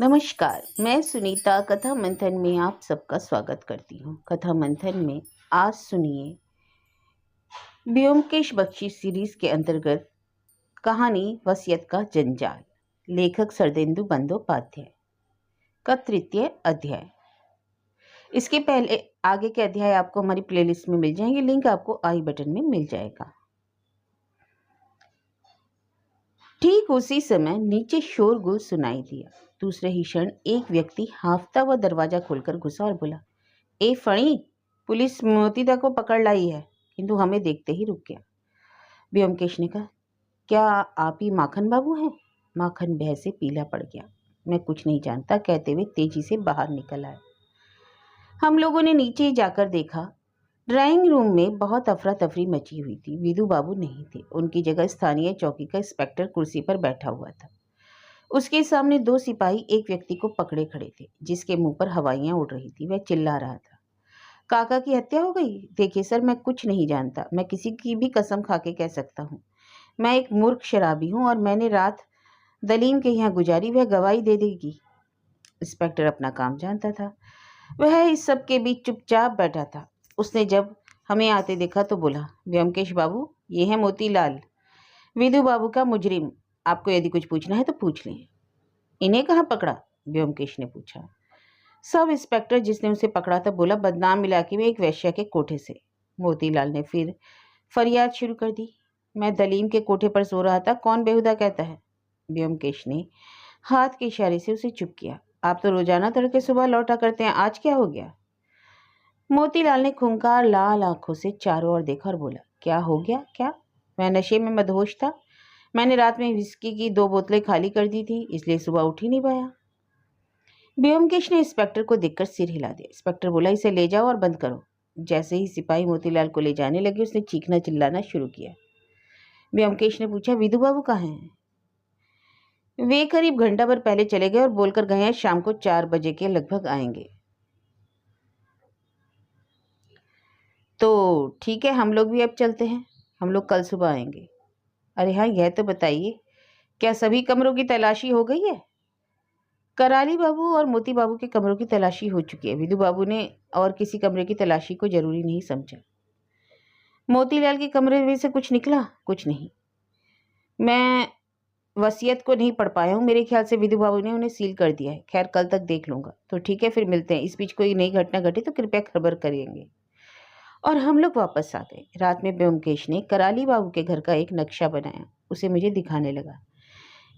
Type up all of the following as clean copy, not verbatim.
नमस्कार, मैं सुनीता कथा मंथन में आप सबका स्वागत करती हूँ। कथा मंथन में आज सुनिए ब्योमकेश बख्शी सीरीज के अंतर्गत कहानी वसीयत का जंजाल, लेखक शरदेंदु बंदोपाध्याय का तृतीय अध्याय। इसके पहले आगे के अध्याय आपको हमारी प्लेलिस्ट में मिल जाएंगे, लिंक आपको आई बटन में मिल जाएगा। ठीक उसी समय नीचे शोरगुल सुनाई दिया। दूसरे ही क्षण एक व्यक्ति हांफता हुआ दरवाजा खोलकर घुसा और बोला, ए फणी, पुलिस मोतीदा को पकड़ लाई है। किंतु हमें देखते ही रुक गया। ब्योमकेश ने कहा, क्या आप ही माखन बाबू हैं? माखन भय से पीला पड़ गया। मैं कुछ नहीं जानता कहते हुए तेजी से बाहर निकल आया। हम लोगों ने नीचे जाकर देखा। ड्राइंग रूम में बहुत अफरा तफरी मची हुई थी। विदु बाबू नहीं थे। उनकी जगह स्थानीय चौकी का इंस्पेक्टर कुर्सी पर बैठा हुआ था। उसके सामने दो सिपाही एक व्यक्ति को पकड़े खड़े थे, जिसके मुंह पर हवाइयां उड़ रही थी। वह चिल्ला रहा था, काका की हत्या हो गई। देखिए सर, मैं कुछ नहीं जानता। मैं किसी की भी कसम खा के कह सकता हूँ। मैं एक मूर्ख शराबी हूँ और मैंने रात दलीम के यहाँ गुजारी। वह गवाही दे देगी। इंस्पेक्टर अपना काम जानता था। वह इस सब के बीच चुपचाप बैठा था। उसने जब हमें आते देखा तो बोला, ब्योमकेश बाबू, ये है मोतीलाल, विदु बाबू का मुजरिम। आपको यदि कुछ पूछना है तो पूछ लें। इन्हें कहाँ पकड़ा? ब्योमकेश ने पूछा। सब इंस्पेक्टर जिसने उसे पकड़ा था बोला, बदनाम इलाके में एक वैश्या के कोठे से। मोतीलाल ने फिर फरियाद शुरू कर दी, मैं दलीम के कोठे पर सो रहा था। कौन बेहुदा कहता है? ब्योमकेश ने हाथ के इशारे से उसे चुप किया। आप तो रोजाना तड़के सुबह लौटा करते हैं, आज क्या हो गया? मोतीलाल ने खूंखार लाल आंखों से चारों ओर देखा और बोला, क्या हो गया? क्या? मैं नशे में मदहोश था। मैंने रात में विस्की की 2 बोतलें खाली कर दी थी, इसलिए सुबह उठ ही नहीं पाया। ब्योमकेश ने इंस्पेक्टर को देखकर सिर हिला दिया। इंस्पेक्टर बोला, इसे ले जाओ और बंद करो। जैसे ही सिपाही मोतीलाल को ले जाने लगे, उसने चीखना चिल्लाना शुरू किया। ब्योमकेश ने पूछा, विदु बाबू कहाँ हैं? वे करीब घंटा भर पहले चले गए और बोलकर गए हैं शाम को 4 बजे के लगभग आएंगे। तो ठीक है, हम लोग भी अब चलते हैं। हम लोग कल सुबह आएंगे। अरे हाँ, यह तो बताइए, क्या सभी कमरों की तलाशी हो गई है? कराली बाबू और मोती बाबू के कमरों की तलाशी हो चुकी है। विदु बाबू ने और किसी कमरे की तलाशी को जरूरी नहीं समझा। मोतीलाल के कमरे में से कुछ निकला? कुछ नहीं। मैं वसीयत को नहीं पढ़ पाया हूँ। मेरे ख्याल से विदु बाबू ने उन्हें सील कर दिया है। खैर, कल तक देख लूंगा। तो ठीक है, फिर मिलते हैं। इस बीच कोई नई घटना घटे तो कृपया खबर करेंगे। और हम लोग वापस आ गए। रात में ब्योमकेश ने कराली बाबू के घर का एक नक्शा बनाया। उसे मुझे दिखाने लगा।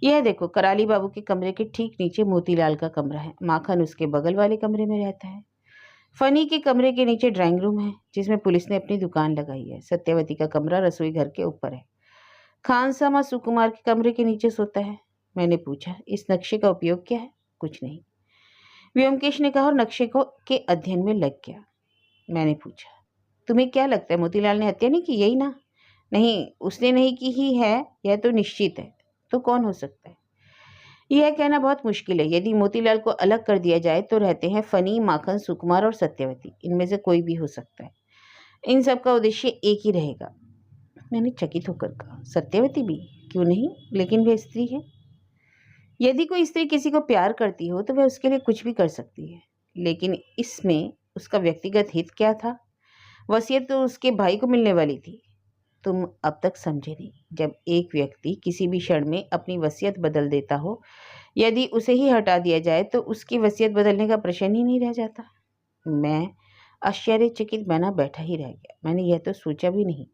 यह देखो, कराली बाबू के कमरे के ठीक नीचे मोतीलाल का कमरा है। माखन उसके बगल वाले कमरे में रहता है। फनी के कमरे के नीचे ड्राइंग रूम है, जिसमें पुलिस ने अपनी दुकान लगाई है। सत्यवती का कमरा रसोई घर के ऊपर है। खानसामा सुकुमार के कमरे के नीचे सोता है। मैंने पूछा, इस नक्शे का उपयोग क्या है? कुछ नहीं, व्योमकेश ने कहा और नक्शे को के अध्ययन में लग गया। मैंने पूछा, तुम्हें क्या लगता है, मोतीलाल ने हत्या नहीं की? यही ना? नहीं, उसने नहीं की ही है, यह तो निश्चित है। तो कौन हो सकता है? यह कहना बहुत मुश्किल है। यदि मोतीलाल को अलग कर दिया जाए तो रहते हैं फनी, माखन, सुकुमार और सत्यवती। इनमें से कोई भी हो सकता है। इन सब का उद्देश्य एक ही रहेगा। मैंने चकित होकर कहा, सत्यवती भी? क्यों नहीं? लेकिन वह स्त्री है। यदि कोई स्त्री किसी को प्यार करती हो तो वह उसके लिए कुछ भी कर सकती है। लेकिन इसमें उसका व्यक्तिगत हित क्या था? वसीयत तो उसके भाई को मिलने वाली थी। तुम अब तक समझे नहीं। जब एक व्यक्ति किसी भी क्षण में अपनी वसीयत बदल देता हो, यदि उसे ही हटा दिया जाए तो उसकी वसीयत बदलने का प्रश्न ही नहीं रह जाता। मैं आश्चर्यचकित बना बैठा ही रह गया। मैंने यह तो सोचा भी नहीं।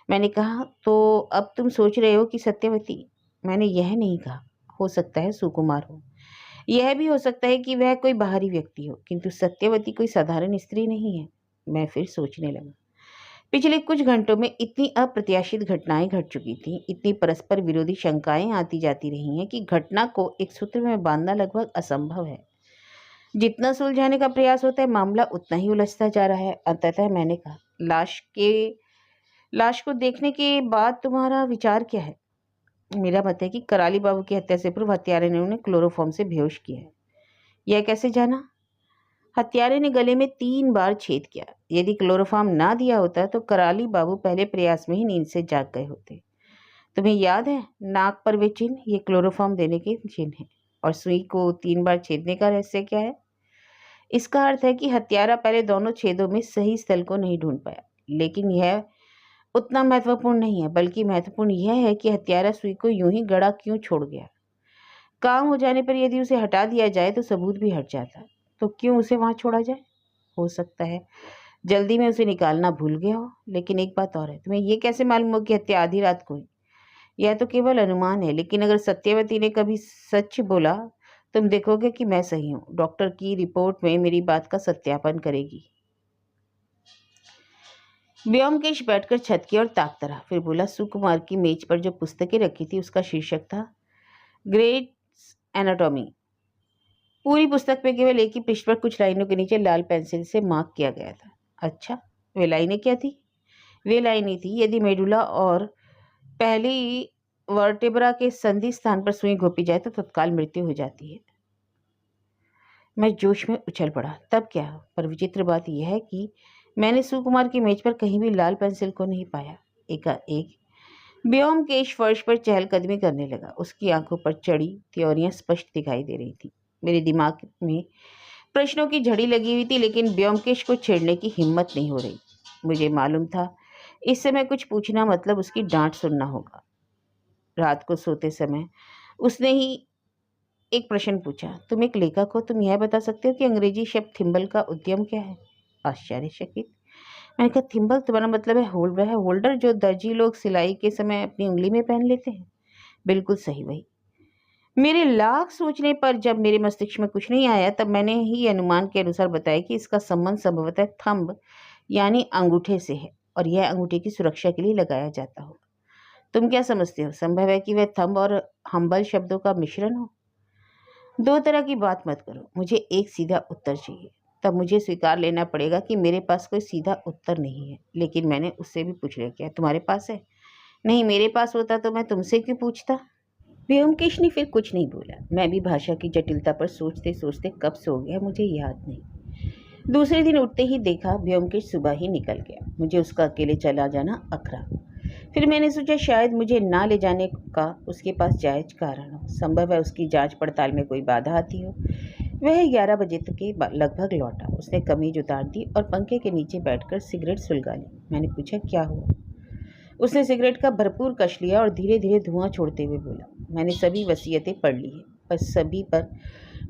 मैंने कहा, तो अब तुम सोच रहे हो कि सत्यवती? मैंने यह नहीं कहा। हो सकता है सुकुमार हो। यह भी हो सकता है कि वह कोई बाहरी व्यक्ति हो, किंतु सत्यवती कोई साधारण स्त्री नहीं है। मैं फिर सोचने लगा। पिछले कुछ घंटों में इतनी अप्रत्याशित घटनाएं घट चुकी थीं, इतनी परस्पर विरोधी शंकाएं आती जाती रही हैं कि घटना को एक सूत्र में बांधना लगभग असंभव है। जितना सुलझाने का प्रयास होता है, मामला उतना ही उलझता जा रहा है। अंततः मैंने कहा, लाश को देखने के बाद तुम्हारा विचार क्या है? मेरा मत है कि कराली बाबू की हत्या से पूर्व हत्यारे ने उन्हें क्लोरोफॉर्म से बेहोश किया है। यह कैसे जाना? हत्यारे ने गले में 3 बार छेद किया। यदि क्लोरोफॉर्म ना दिया होता तो कराली बाबू पहले प्रयास में ही नींद से जाग गए होते। तुम्हें याद है नाक पर वे चिन्ह? ये क्लोरोफॉर्म देने के चिन्ह हैं। और सुई को 3 बार छेदने का रहस्य क्या है? इसका अर्थ है कि हत्यारा पहले दोनों छेदों में सही स्थल को नहीं ढूंढ पाया। लेकिन यह उतना महत्वपूर्ण नहीं है, बल्कि महत्वपूर्ण यह है कि हत्यारा सुई को यूं ही गड़ा क्यों छोड़ गया। काम हो जाने पर यदि उसे हटा दिया जाए तो सबूत भी हट जाता, तो क्यों उसे वहां छोड़ा जाए? हो सकता है जल्दी में उसे निकालना भूल गया हो। लेकिन एक बात और है, तुम्हें यह कैसे मालूम हो कि हत्या आधी रात को हुई? यह तो केवल अनुमान है, लेकिन अगर सत्यवती ने कभी सच बोला, तुम देखोगे कि मैं सही हूं। डॉक्टर की रिपोर्ट में मेरी बात का सत्यापन करेगी। व्योमकेश बैठकर छत की ओर ताकता रहा, फिर बोला, सुकुमार की मेज पर जो पुस्तकें रखी थी उसका शीर्षक था ग्रेट एनाटॉमी। पूरी पुस्तक में केवल एक ही पृष्ठ पर कुछ लाइनों के नीचे लाल पेंसिल से मार्क किया गया था। अच्छा, वे लाइनें क्या थी? वे लाइनें थी, यदि मेडुला और पहली वर्टेब्रा के संधि स्थान पर सुई घोंपी जाए तो तत्काल मृत्यु हो जाती है। मैं जोश में उछल पड़ा। तब क्या? पर विचित्र बात यह है कि मैंने सुकुमार की मेज पर कहीं भी लाल पेंसिल को नहीं पाया। एकाएक व्योमकेश फर्श पर चहलकदमी करने लगा। उसकी आंखों पर चढ़ी त्योरियां स्पष्ट दिखाई दे रही थी। मेरे दिमाग में प्रश्नों की झड़ी लगी हुई थी, लेकिन व्योमकेश को छेड़ने की हिम्मत नहीं हो रही। मुझे मालूम था इस समय कुछ पूछना मतलब उसकी डांट सुनना होगा। रात को सोते समय उसने ही एक प्रश्न पूछा, तुम एक लेखक हो, तुम यह बता सकते हो कि अंग्रेजी शब्द थिम्बल का उद्यम क्या है? आश्चर्यचकित मैंने कहा, थिम्बल तुम्हारा मतलब है होल्डर? है होल्डर जो दर्जी लोग सिलाई के समय अपनी उंगली में पहन लेते हैं? बिल्कुल सही, वही। मेरे लाख सोचने पर जब मेरे मस्तिष्क में कुछ नहीं आया, तब मैंने ही अनुमान के अनुसार बताया कि इसका संबंध संभवतः थंब यानी अंगूठे से है, और यह अंगूठे की सुरक्षा के लिए लगाया जाता हो। तुम क्या समझते हो, संभव है कि वह थंब और हम्बल शब्दों का मिश्रण हो? दो तरह की बात मत करो, मुझे एक सीधा उत्तर चाहिए। तब मुझे स्वीकार लेना पड़ेगा कि मेरे पास कोई सीधा उत्तर नहीं है। लेकिन मैंने उससे भी पूछ लिया, क्या तुम्हारे पास है? नहीं, मेरे पास होता तो मैं तुमसे क्यों पूछता? व्योमकेश ने फिर कुछ नहीं बोला। मैं भी भाषा की जटिलता पर सोचते सोचते कब सो गया मुझे याद नहीं। दूसरे दिन उठते ही देखा व्योमकेश सुबह ही निकल गया। मुझे उसका अकेले चला जाना अखरा। फिर मैंने सोचा शायद मुझे ना ले जाने का उसके पास जायज कारण हो। संभव है उसकी जांच पड़ताल में कोई बाधा आती हो। वह 11 बजे तक के लगभग लौटा। उसने कमीज उतार दी और पंखे के नीचे बैठकर सिगरेट सुलगा ली। मैंने पूछा, क्या हुआ? उसने सिगरेट का भरपूर कश लिया और धीरे धीरे धुआं छोड़ते हुए बोला, मैंने सभी वसीयतें पढ़ ली है, पर सभी पर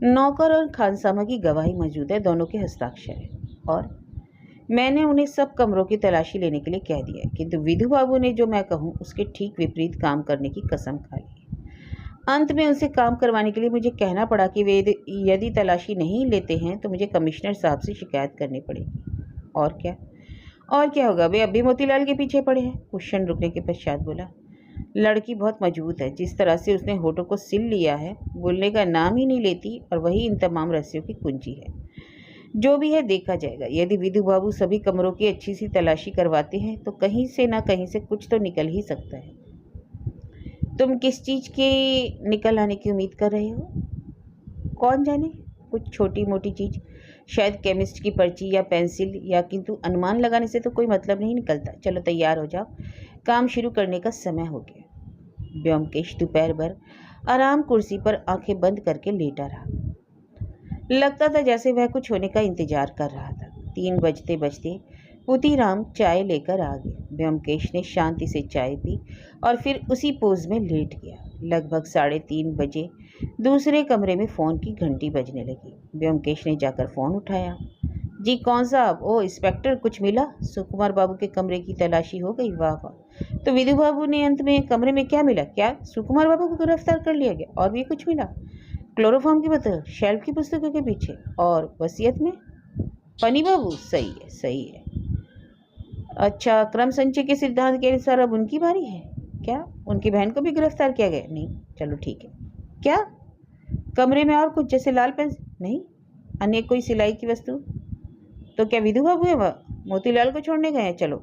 नौकर और खानसामा की गवाही मौजूद है, दोनों के हस्ताक्षर है, और मैंने उन्हें सब कमरों की तलाशी लेने के लिए कह दिया है। किंतु विधु बाबू ने जो मैं कहूँ उसके ठीक विपरीत काम करने की कसम खा ली है। अंत में उनसे काम करवाने के लिए मुझे कहना पड़ा कि वे यदि तलाशी नहीं लेते हैं तो मुझे कमिश्नर साहब से शिकायत करनी पड़ेगी। और क्या? और क्या होगा? वे अभी मोतीलाल के पीछे पड़े हैं। कुशन रुकने के पश्चात बोला, लड़की बहुत मजबूत है। जिस तरह से उसने होठों को सिल लिया है, बोलने का नाम ही नहीं लेती, और वही इन तमाम रहस्यों की कुंजी है। जो भी है देखा जाएगा। यदि विधु बाबू सभी कमरों की अच्छी सी तलाशी करवाते हैं तो कहीं से ना कहीं से कुछ तो निकल ही सकता है। तुम किस चीज के निकल आने की उम्मीद कर रहे हो? कौन जाने, कुछ छोटी मोटी चीज, शायद केमिस्ट की पर्ची या पेंसिल, या किंतु अनुमान लगाने से तो कोई मतलब नहीं निकलता। चलो तैयार हो जाओ, काम शुरू करने का समय हो गया। व्योमकेश दोपहर भर आराम कुर्सी पर आंखें बंद करके लेटा रहा। लगता था जैसे वह कुछ होने का इंतजार कर रहा था। 3 बजते बजते पुतीराम चाय लेकर आ गए। व्योमकेश ने शांति से चाय पी और फिर उसी पोज में लेट गया। लगभग 3:30 बजे दूसरे कमरे में फ़ोन की घंटी बजने लगी। व्योमकेश ने जाकर फ़ोन उठाया। जी कौन साहब? ओ इंस्पेक्टर, कुछ मिला? सुकुमार बाबू के कमरे की तलाशी हो गई? वाह वाह। तो विधु बाबू ने अंत में कमरे में क्या मिला? क्या सुकुमार बाबू को गिरफ्तार कर लिया गया? और भी कुछ मिला? क्लोरोफॉर्म की बोतल शेल्फ की पुस्तकों के पीछे, और वसीयत में पनी बाबू? सही है, सही है। अच्छा, क्रम संचय के सिद्धांत के अनुसार अब उनकी बारी है क्या? उनकी बहन को भी गिरफ्तार किया गया? नहीं, चलो ठीक है। क्या कमरे में और कुछ, जैसे लाल पेन? नहीं। अन्य कोई सिलाई की वस्तु? तो क्या विधु बाबू है वह मोतीलाल को छोड़ने गए हैं? चलो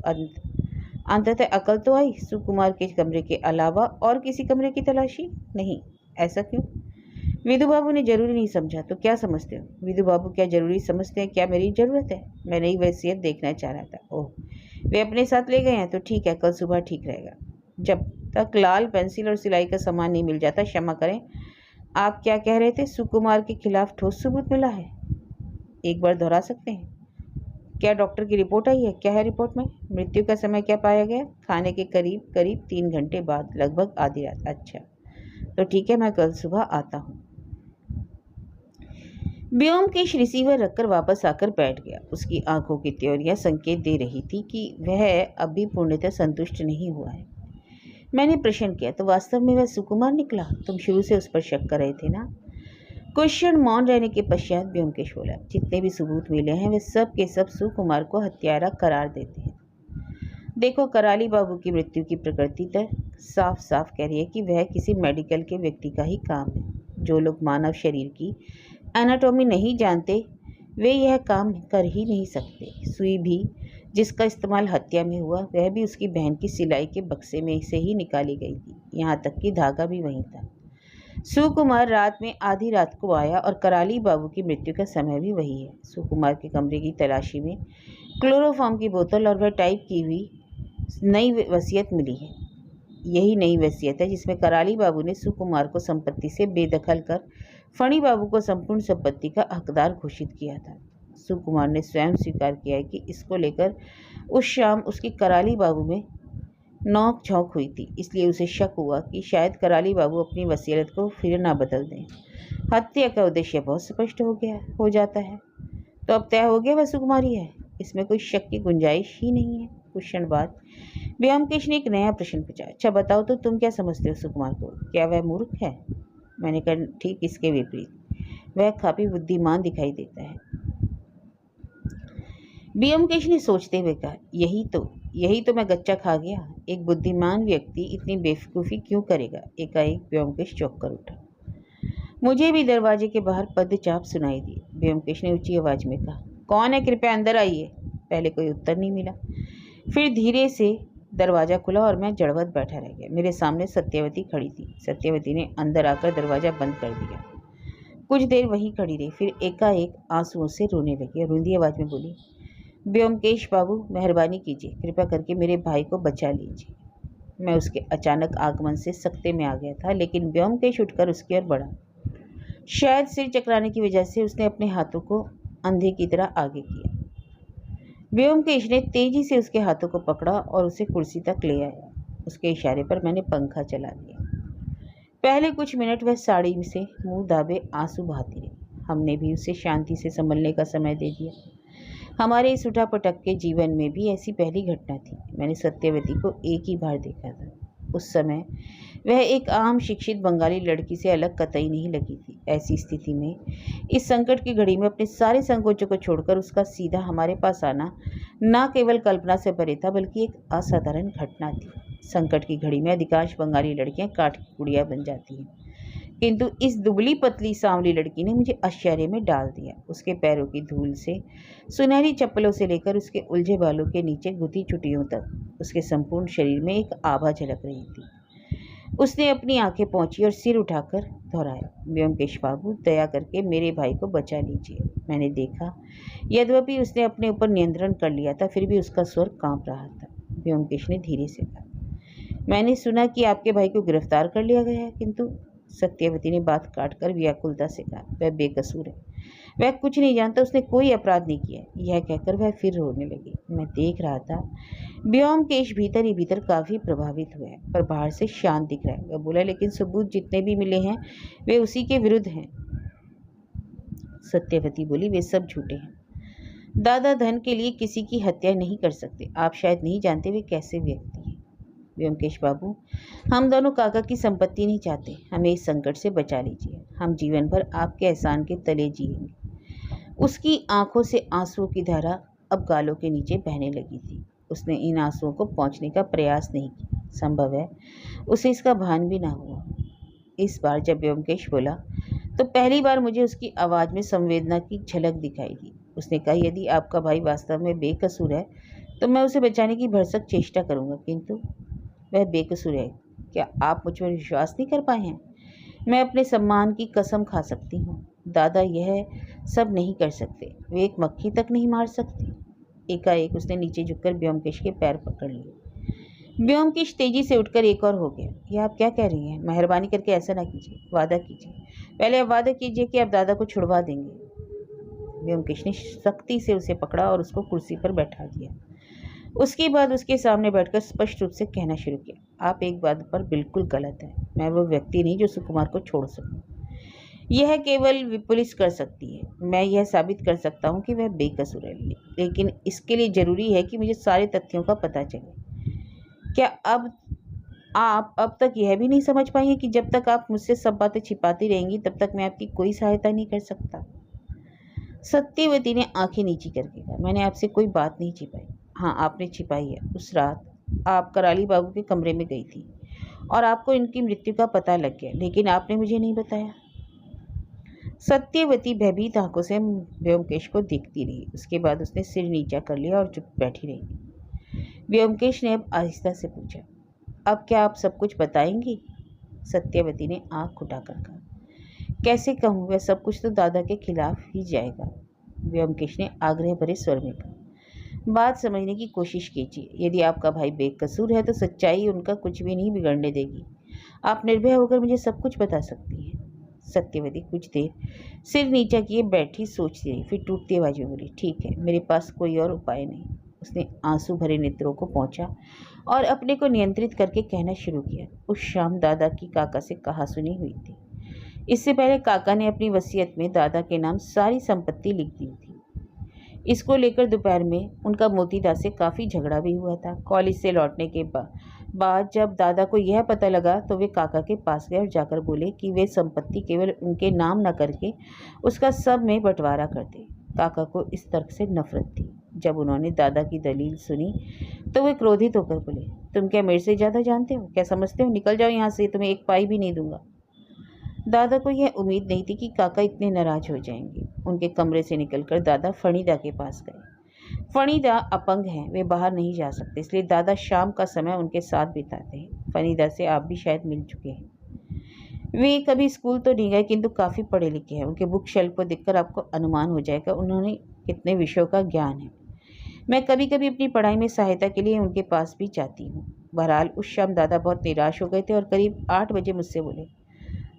अंततः अकल तो आई। सुकुमार के कमरे के अलावा और किसी कमरे की तलाशी नहीं? ऐसा क्यों? विधु बाबू ने जरूरी नहीं समझा। तो क्या समझते हो? विधु बाबू क्या जरूरी समझते हैं? क्या मेरी जरूरत है? मैं नई वसीयत देखना चाह रहा था। ओह, वे अपने साथ ले गए हैं तो ठीक है, कल सुबह ठीक रहेगा। जब तक लाल पेंसिल और सिलाई का सामान नहीं मिल जाता, क्षमा करें, आप क्या कह रहे थे? सुकुमार के खिलाफ ठोस सबूत मिला है? एक बार दोहरा सकते हैं? क्या डॉक्टर की रिपोर्ट आई है? क्या है रिपोर्ट में? मृत्यु का समय क्या पाया गया? खाने के करीब करीब 3 घंटे बाद, लगभग आधी रात। अच्छा, तो ठीक है, मैं कल सुबह आता हूँ। व्योमकेश रिसीवर रखकर वापस आकर बैठ गया। उसकी आंखों की त्योरियां संकेत दे रही थी कि वह अब भी पूर्णतः संतुष्ट नहीं हुआ है। मैंने प्रश्न किया, तो वास्तव में वह सुकुमार निकला? तुम शुरू से उस पर शक कर रहे थे ना? कुछ क्षण मौन रहने के पश्चात व्योमकेश बोला, जितने भी सबूत मिले हैं वे सब के सब सुकुमार को हत्यारा करार देते हैं। देखो, कराली बाबू की मृत्यु की प्रकृति तो साफ साफ कह रही है कि वह किसी मेडिकल के व्यक्ति का ही काम है। जो लोग मानव शरीर की एनाटॉमी नहीं जानते वे यह काम कर ही नहीं सकते। सुई भी जिसका इस्तेमाल हत्या में हुआ वह भी उसकी बहन की सिलाई के बक्से में से ही निकाली गई थी। यहाँ तक कि धागा भी वहीं था। सुकुमार रात में आधी रात को आया और कराली बाबू की मृत्यु का समय भी वही है। सुकुमार के कमरे की तलाशी में क्लोरोफॉर्म की बोतल और वह टाइप की हुई नई वसीयत मिली है। यही नई वसीयत है जिसमें कराली बाबू ने सुकुमार को संपत्ति से बेदखल कर फणी बाबू को संपूर्ण संपत्ति का हकदार घोषित किया था। सुकुमार ने स्वयं स्वीकार किया है कि इसको लेकर उस शाम उसकी कराली बाबू में नोक झोंक हुई थी। इसलिए उसे शक हुआ कि शायद कराली बाबू अपनी वसीयत को फिर ना बदल दें। हत्या का उद्देश्य बहुत स्पष्ट हो जाता है। तो अब तय हो गया वह सुकुमारी है, इसमें कोई शक की गुंजाइश ही नहीं है। कुछ क्षण बाद व्योमकेश ने एक नया प्रश्न पूछा, अच्छा बताओ तो तुम क्या समझते हो सुकुमार को? क्या वह मूर्ख है? मैंने कहा, ठीक इसके विपरीत, वह काफी बुद्धिमान दिखाई देता है। व्योमकेश ने सोचते हुए कहा, यही तो मैं गच्चा खा गया। एक बुद्धिमान व्यक्ति इतनी बेवकूफ़ी क्यों करेगा? एकाएक व्योमकेश चौंक कर उठा। मुझे भी दरवाजे के बाहर पदचाप सुनाई दी। व्योमकेश ने ऊंची आवाज में कहा, कौन है? कृपया अंदर आइए। पहले कोई उत्तर नहीं मिला। फिर धीरे से दरवाज़ा खुला और मैं जड़वत बैठा रह गया। मेरे सामने सत्यवती खड़ी थी। सत्यवती ने अंदर आकर दरवाज़ा बंद कर दिया। कुछ देर वहीं खड़ी रही, फिर एकाएक आंसुओं से रोने लगी और रुंधी आवाज में बोली, व्योमकेश बाबू, मेहरबानी कीजिए, कृपया करके मेरे भाई को बचा लीजिए। मैं उसके अचानक आगमन से सख्ते में आ गया था, लेकिन व्योमकेश उठकर उसकी ओर बढ़ा। शायद सिर चकराने की वजह से उसने अपने हाथों को अंधे की तरह आगे किया। व्योमकेश ने तेजी से उसके हाथों को पकड़ा और उसे कुर्सी तक ले आया। उसके इशारे पर मैंने पंखा चला दिया। पहले कुछ मिनट वह साड़ी से मुंह दाबे आंसू बहाती रही। हमने भी उसे शांति से संभलने का समय दे दिया। हमारे इस उठापटक के जीवन में भी ऐसी पहली घटना थी। मैंने सत्यवती को एक ही बार देखा था। उस समय वह एक आम शिक्षित बंगाली लड़की से अलग कतई नहीं लगी थी। ऐसी स्थिति में, इस संकट की घड़ी में अपने सारे संकोचों को छोड़कर उसका सीधा हमारे पास आना न केवल कल्पना से परे था, बल्कि एक असाधारण घटना थी। संकट की घड़ी में अधिकांश बंगाली लड़कियां काठ की गुड़िया बन जाती हैं, किंतु इस दुबली पतली सांवली लड़की ने मुझे आश्चर्य में डाल दिया। उसके पैरों की धूल से सुनहरी चप्पलों से लेकर उसके उलझे बालों के नीचे गुथी चुटियों तक उसके संपूर्ण शरीर में एक आभा झलक रही थी। उसने अपनी आंखें पहुंची और सिर उठाकर दोहराया, व्योमकेश बाबू, दया करके मेरे भाई को बचा लीजिए। मैंने देखा, यद्यपि उसने अपने ऊपर नियंत्रण कर लिया था, फिर भी उसका स्वर कांप रहा था। व्योमकेश ने धीरे से कहा, मैंने सुना कि आपके भाई को गिरफ्तार कर लिया गया है, किंतु सत्यवती ने बात काटकर व्याकुलता से कहा, वह बेकसूर है, वह कुछ नहीं जानता, उसने कोई अपराध नहीं किया। यह कहकर वह फिर रोने लगी। मैं देख रहा था व्योमकेश भीतर ही भीतर काफी प्रभावित हुआ है, पर बाहर से शांत दिख रहा है। वह बोला, लेकिन सबूत जितने भी मिले हैं वे उसी के विरुद्ध हैं। सत्यवती बोली, वे सब झूठे हैं। दादा धन के लिए किसी की हत्या नहीं कर सकते। आप शायद नहीं जानते वे कैसे व्यक्ति हैं। व्योमकेश बाबू, हम दोनों काका की संपत्ति नहीं चाहते। हमें इस संकट से बचा लीजिए। हम जीवन भर आपके एहसान के तले जिएंगे। उसकी आंखों से आंसुओं की धारा अब गालों के नीचे बहने लगी थी। उसने इन आंसुओं को पोंछने का प्रयास नहीं किया। संभव है उसे इसका भान भी ना हुआ। इस बार जब व्योमकेश बोला तो पहली बार मुझे उसकी आवाज़ में संवेदना की झलक दिखाई दी। उसने कहा, यदि आपका भाई वास्तव में बेकसूर है तो मैं उसे बचाने की भरसक चेष्टा करूंगा, किंतु वह बेकसूर है। क्या आप मुझ पर विश्वास नहीं कर पाए हैं? मैं अपने सम्मान की कसम खा सकती हूँ, दादा यह सब नहीं कर सकते। वे एक मक्खी तक नहीं मार सकते। एकाएक उसने नीचे झुककर व्योमकेश के पैर पकड़ लिए। व्योमकेश तेजी से उठकर एक और हो गया। ये आप क्या कह रही हैं? मेहरबानी करके ऐसा ना कीजिए, वादा कीजिए। पहले आप वादा कीजिए कि आप दादा को छुड़वा देंगे। व्योमकेश ने सख्ती से उसे पकड़ा और उसको कुर्सी पर बैठा दिया। उसके बाद उसके सामने बैठकर स्पष्ट रूप से कहना शुरू किया, आप एक बात पर बिल्कुल गलत हैं। मैं वो व्यक्ति नहीं जो सुकुमार को छोड़ सकूं। यह केवल पुलिस कर सकती है। मैं यह साबित कर सकता हूँ कि वह बेकसूर है, लेकिन इसके लिए जरूरी है कि मुझे सारे तथ्यों का पता चले। क्या अब आप अब तक यह भी नहीं समझ पाएंगे कि जब तक आप मुझसे सब बातें छिपाती रहेंगी तब तक मैं आपकी कोई सहायता नहीं कर सकता? सत्यवती ने आंखें नीची करके कहा, मैंने आपसे कोई बात नहीं छिपाई। हाँ, आपने छिपाई है। उस रात आप कराली बाबू के कमरे में गई थी और आपको इनकी मृत्यु का पता लग गया, लेकिन आपने मुझे नहीं बताया। सत्यवती भयभीत आंखों से व्योमकेश को देखती रही। उसके बाद उसने सिर नीचा कर लिया और चुप बैठी रही। व्योमकेश ने अब आहिस्ता से पूछा, अब क्या आप सब कुछ बताएंगी? सत्यवती ने आंख उठाकर कहा, कैसे कहूँ, वह सब कुछ तो दादा के खिलाफ ही जाएगा। व्योमकेश ने आग्रह भरे स्वर में कहा, बात समझने की कोशिश कीजिए। यदि आपका भाई बेकसूर है तो सच्चाई उनका कुछ भी नहीं बिगड़ने देगी। आप निर्भय होकर मुझे सब कुछ बता सकती हैं। सत्यवती कुछ देर सिर नीचा किए बैठी सोचती रही, फिर टूटती आवाज में बोली, ठीक है, मेरे पास कोई और उपाय नहीं। उसने आंसू भरे नेत्रों को पोंछा और अपने को नियंत्रित करके कहना शुरू किया, उस शाम दादा की काका से कहासुनी हुई थी। इससे पहले काका ने अपनी वसीयत में दादा के नाम सारी संपत्ति लिख दी थी। इसको लेकर दोपहर में उनका मोतीदास से काफ़ी झगड़ा भी हुआ था। कॉलेज से लौटने के बाद जब दादा को यह पता लगा तो वे काका के पास गए और जाकर बोले कि वे संपत्ति केवल उनके नाम न करके उसका सब में बंटवारा कर दे। काका को इस तर्क से नफरत थी। जब उन्होंने दादा की दलील सुनी तो वे क्रोधित होकर बोले, तुम क्या मेरे से ज़्यादा जानते हो? क्या समझते हो? निकल जाओ यहाँ से, तुम्हें एक पाई भी नहीं दूंगा। दादा को यह उम्मीद नहीं थी कि काका इतने नाराज हो जाएंगे। उनके कमरे से निकलकर दादा फणीदा के पास गए। फणीदा अपंग हैं, वे बाहर नहीं जा सकते, इसलिए दादा शाम का समय उनके साथ बिताते हैं। फणीदा से आप भी शायद मिल चुके हैं। वे कभी स्कूल तो नहीं गए, किंतु काफ़ी पढ़े लिखे हैं। उनके बुक शेल्फ को देखकर आपको अनुमान हो जाएगा उन्होंने कितने विषयों का ज्ञान है। मैं कभी कभी अपनी पढ़ाई में सहायता के लिए उनके पास भी जाती हूँ। बहरहाल उस शाम दादा बहुत निराश हो गए थे और करीब 8 बजे मुझसे बोले,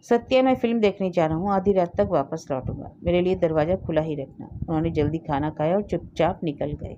सत्या, मैं फिल्म देखने जा रहा हूँ, आधी रात तक वापस लौटूंगा, मेरे लिए दरवाज़ा खुला ही रखना। उन्होंने जल्दी खाना खाया और चुपचाप निकल गए।